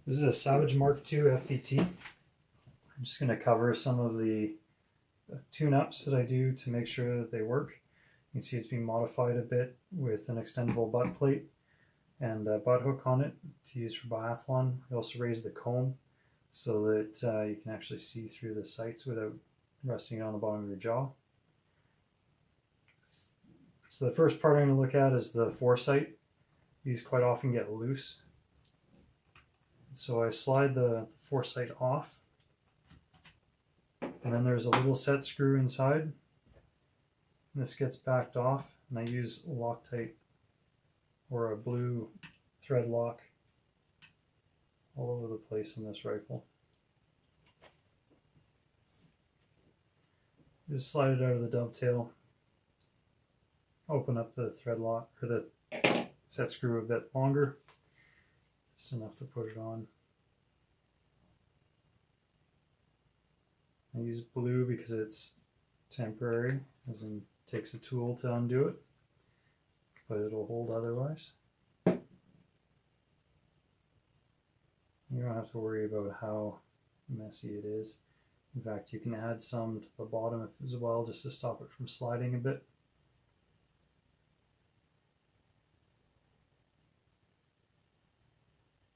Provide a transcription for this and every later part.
This is a Savage MK2 FVT. I'm just going to cover some of the tune-ups that I do to make sure that they work. You can see it's being modified a bit with an extendable butt plate and a butt hook on it to use for biathlon. We also raised the comb so that you can actually see through the sights without resting it on the bottom of your jaw. So the first part I'm going to look at is the foresight. These quite often get loose. So I slide the foresight off, and then there's a little set screw inside. This gets backed off, and I use Loctite or a blue thread lock all over the place in this rifle. Just slide it out of the dovetail, open up the thread lock or the set screw a bit longer, just enough to put it on. I use blue because it's temporary, as in it takes a tool to undo it, but it'll hold otherwise. You don't have to worry about how messy it is. In fact, you can add some to the bottom as well, just to stop it from sliding a bit.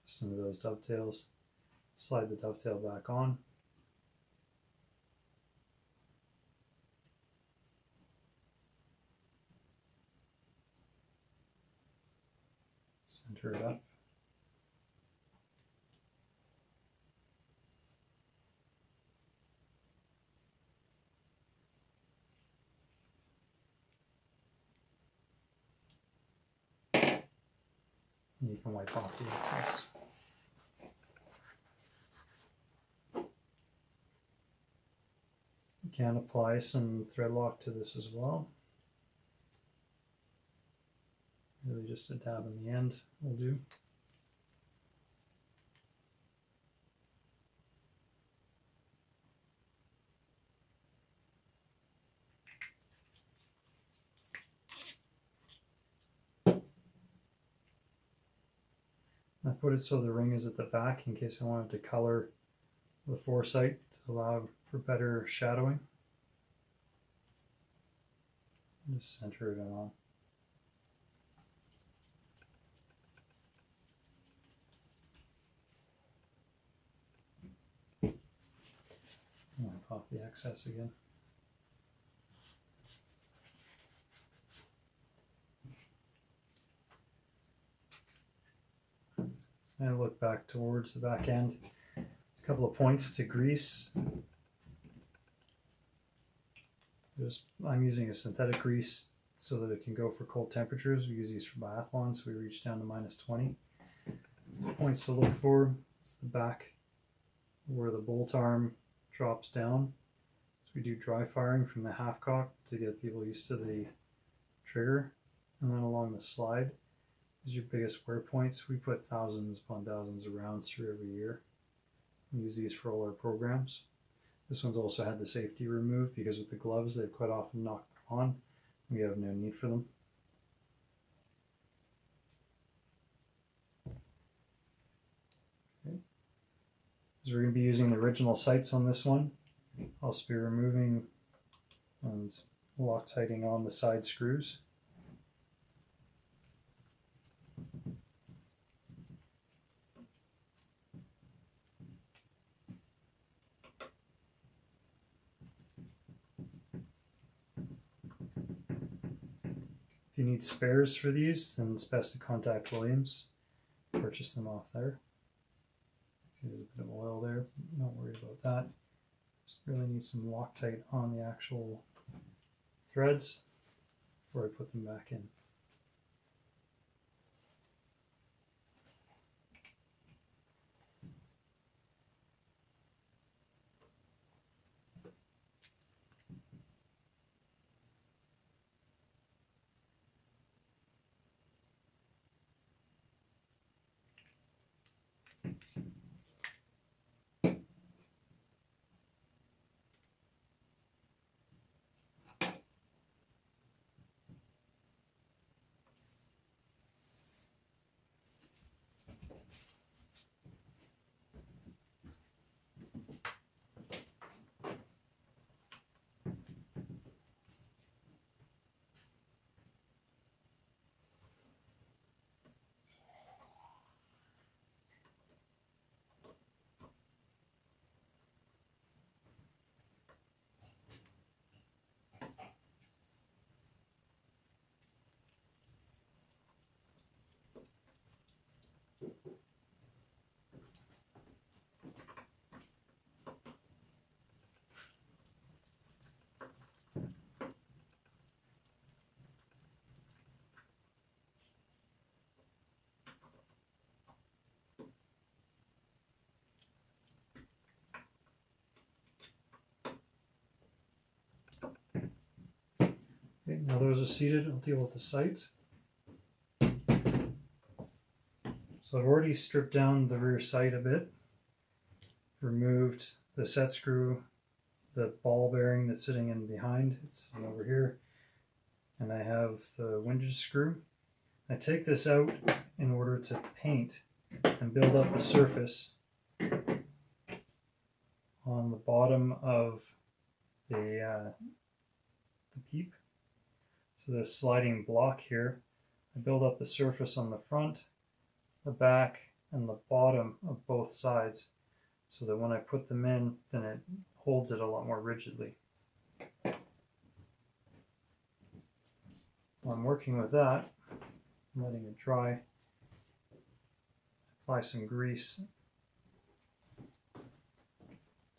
Just into those dovetails. Slide the dovetail back on. Center it up. And you can wipe off the excess. You can apply some thread lock to this as well. Really just a dab in the end will do. I put it so the ring is at the back in case I wanted to color the foresight to allow for better shadowing. Just center it on. Wipe off the excess again. And look back towards the back end. A couple of points to grease. I'm using a synthetic grease so that it can go for cold temperatures. We use these for biathlon, so we reach down to -20. Points to look for, it's the back where the bolt arm drops down. So we do dry firing from the half cock to get people used to the trigger, and then along the slide is your biggest wear points. We put thousands upon thousands of rounds through every year. We use these for all our programs. This one's also had the safety removed because with the gloves they've quite often knocked them on. We have no need for them. Okay. So we're going to be using the original sights on this one. I'll also be removing and Loctiting on the side screws. If you need spares for these, then it's best to contact Williams. Purchase them off there. There's a bit of oil there, don't worry about that. Just really need some Loctite on the actual threads before I put them back in. Alright, now those are seated, I'll deal with the sights. So I've already stripped down the rear sight a bit, removed the set screw, the ball bearing that's sitting in behind, it's over here, and I have the windage screw. I take this out in order to paint and build up the surface on the bottom of the peep. So this sliding block here, I build up the surface on the front, the back, and the bottom of both sides, so that when I put them in, then it holds it a lot more rigidly. While I'm working with that, I'm letting it dry. Apply some grease to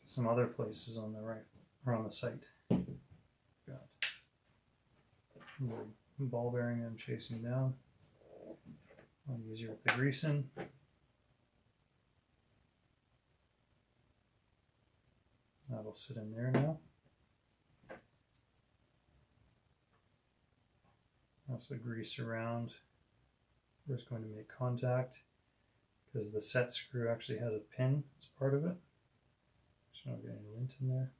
some other places on the right or on the sight. Got the ball bearing I'm chasing down. I'll use it with the grease in. That'll sit in there now. Also grease around where it's going to make contact, because the set screw actually has a pin as part of it. So I'll get any lint in there.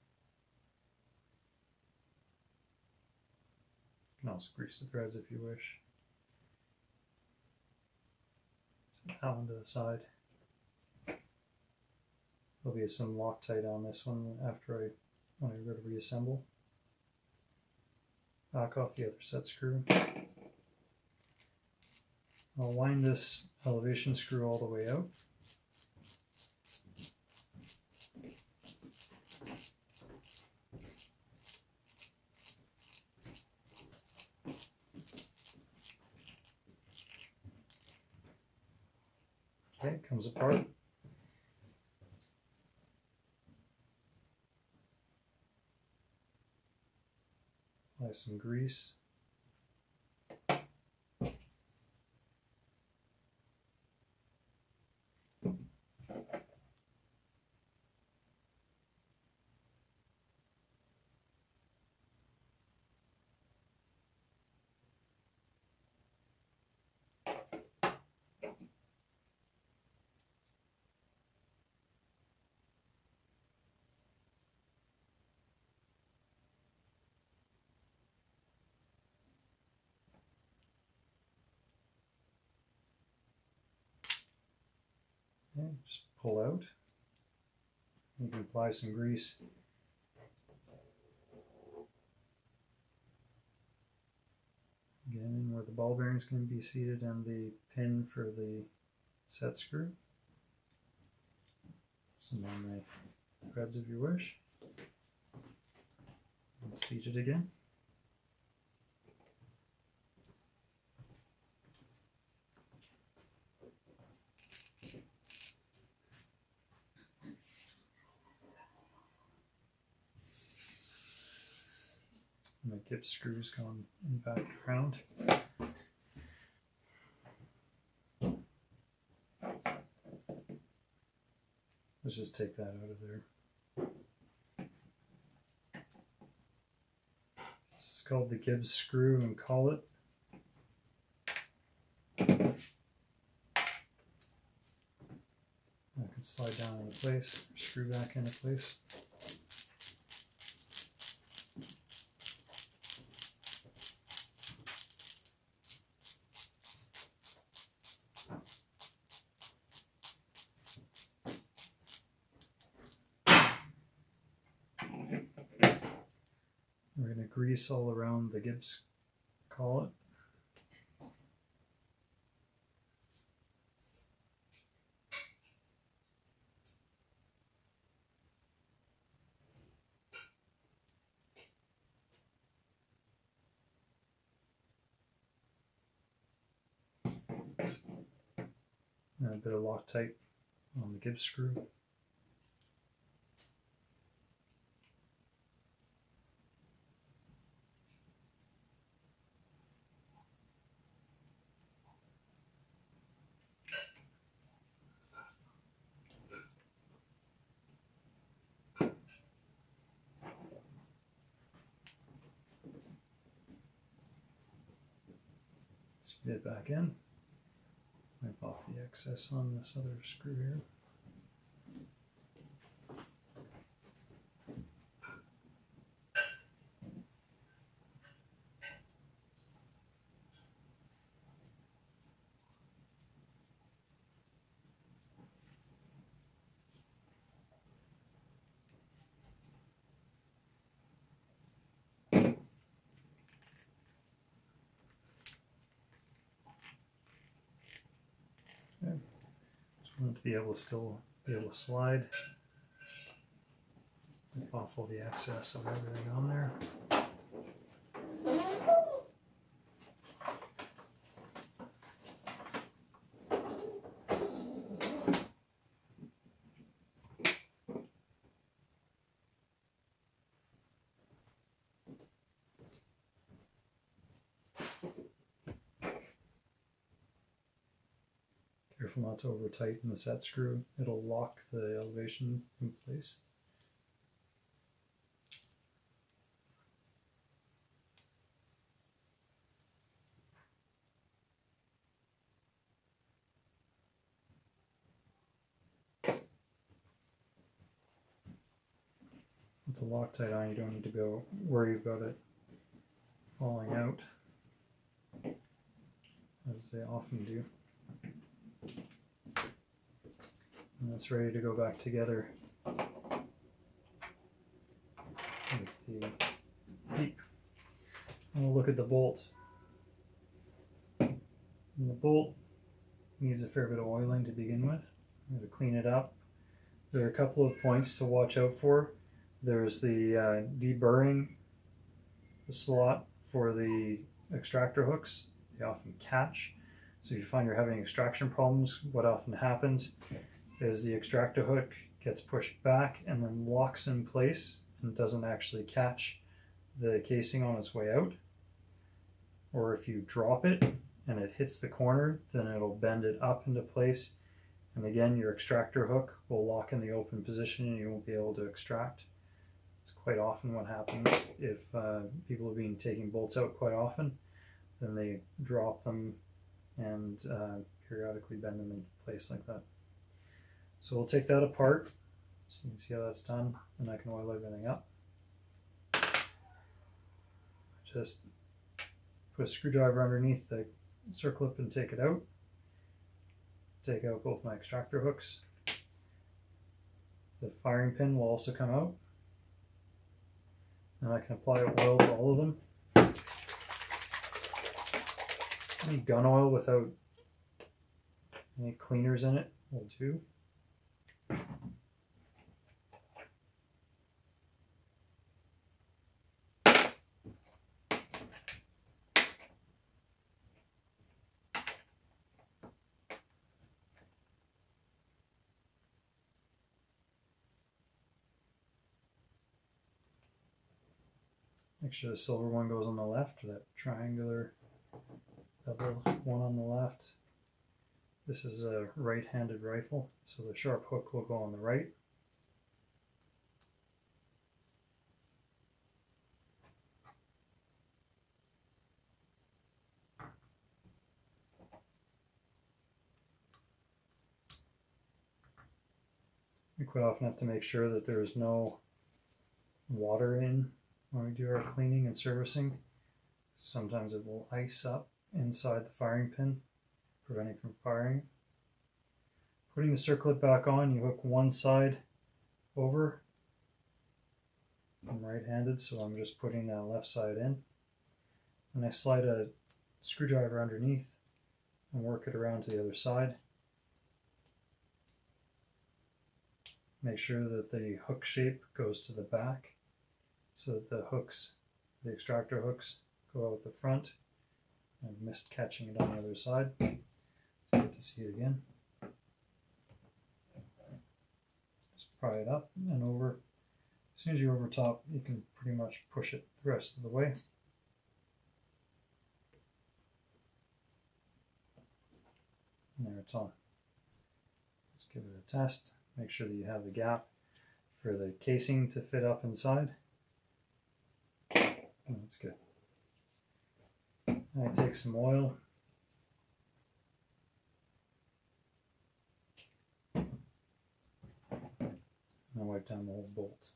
You can also grease the threads if you wish. Set that one to the side. There'll be some Loctite on this one when I go to reassemble. Back off the other set screw. I'll wind this elevation screw all the way out. Okay, it comes apart. Apply some grease. Okay, just pull out. You can apply some grease. Again, where the ball bearing is going to be seated and the pin for the set screw. Some on the threads if you wish. And seat it again. And the Gibbs screws going in back around. Let's just take that out of there. This is called the Gibbs screw and collet. I can slide down into place, or screw back into place. We're going to grease all around the Gibbs collet. And a bit of Loctite on the Gibbs screw. Get it back in. Wipe off the excess on this other screw here. Just want it to be able to still be able to slide. Wipe off all the excess of everything on there. Careful not to over tighten the set screw, it'll lock the elevation in place. With the Loctite on, you don't need to go worry about it falling out, as they often do. And that's ready to go back together with the peep. And we'll look at the bolt. And the bolt needs a fair bit of oiling to begin with. I'm going to clean it up. There are a couple of points to watch out for. There's the deburring slot for the extractor hooks. They often catch. So if you find you're having extraction problems, what often happens is the extractor hook gets pushed back and then locks in place and doesn't actually catch the casing on its way out. Or if you drop it and it hits the corner, then it'll bend it up into place. And again, your extractor hook will lock in the open position and you won't be able to extract. It's quite often what happens if people have been taking bolts out quite often, then they drop them and periodically bend them into place like that. So we'll take that apart so you can see how that's done, and I can oil everything up. Just put a screwdriver underneath the circlip and take it out. Take out both my extractor hooks. The firing pin will also come out. And I can apply oil to all of them. Any gun oil without any cleaners in it will do. Make sure the silver one goes on the left, or that triangular double one on the left. This is a right-handed rifle, so the sharp hook will go on the right. We quite often have to make sure that there is no water in when we do our cleaning and servicing. Sometimes it will ice up inside the firing pin, preventing from firing. Putting the circlip back on, you hook one side over. I'm right-handed, so I'm just putting that left side in. And I slide a screwdriver underneath and work it around to the other side. Make sure that the hook shape goes to the back, so that the hooks, the extractor hooks, go out the front. I missed catching it on the other side. It's good to see it again. Just pry it up and over. As soon as you're over top, you can pretty much push it the rest of the way. And there it's on. Let's give it a test. Make sure that you have the gap for the casing to fit up inside. Oh, that's good. I take some oil drive down the whole bolt.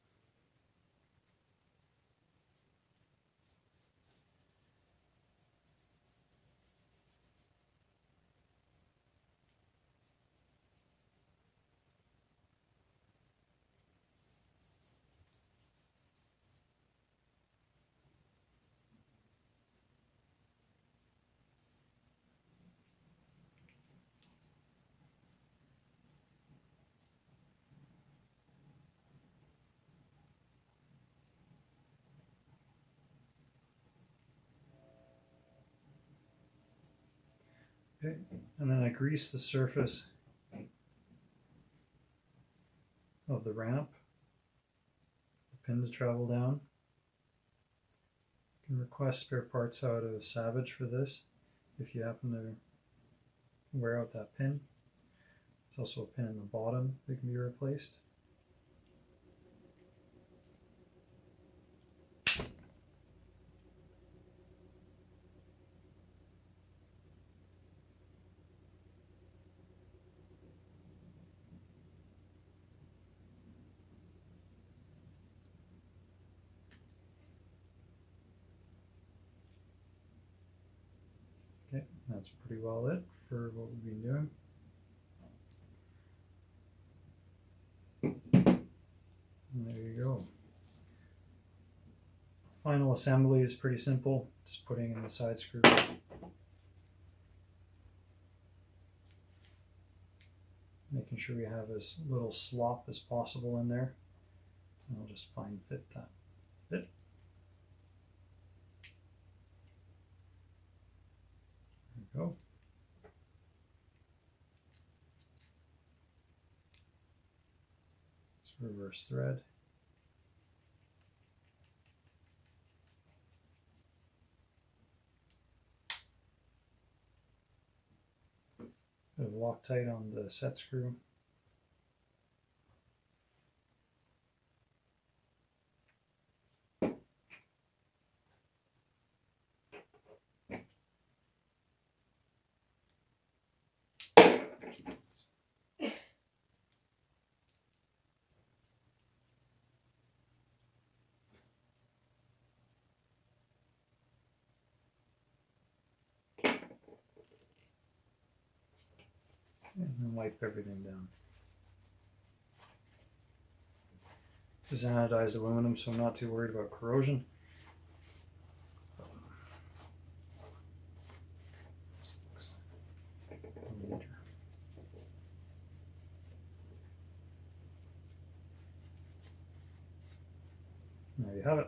Okay, and then I grease the surface of the ramp, the pin to travel down. You can request spare parts out of Savage for this if you happen to wear out that pin. There's also a pin in the bottom that can be replaced. Okay, that's pretty well it for what we've been doing. And there you go. Final assembly is pretty simple, just putting in the side screw. Making sure we have as little slop as possible in there. And I'll just fine fit that bit. There we go. Let's reverse thread. Bit of Loctite on the set screw. And then wipe everything down. This is anodized aluminum, so I'm not too worried about corrosion. There you have it.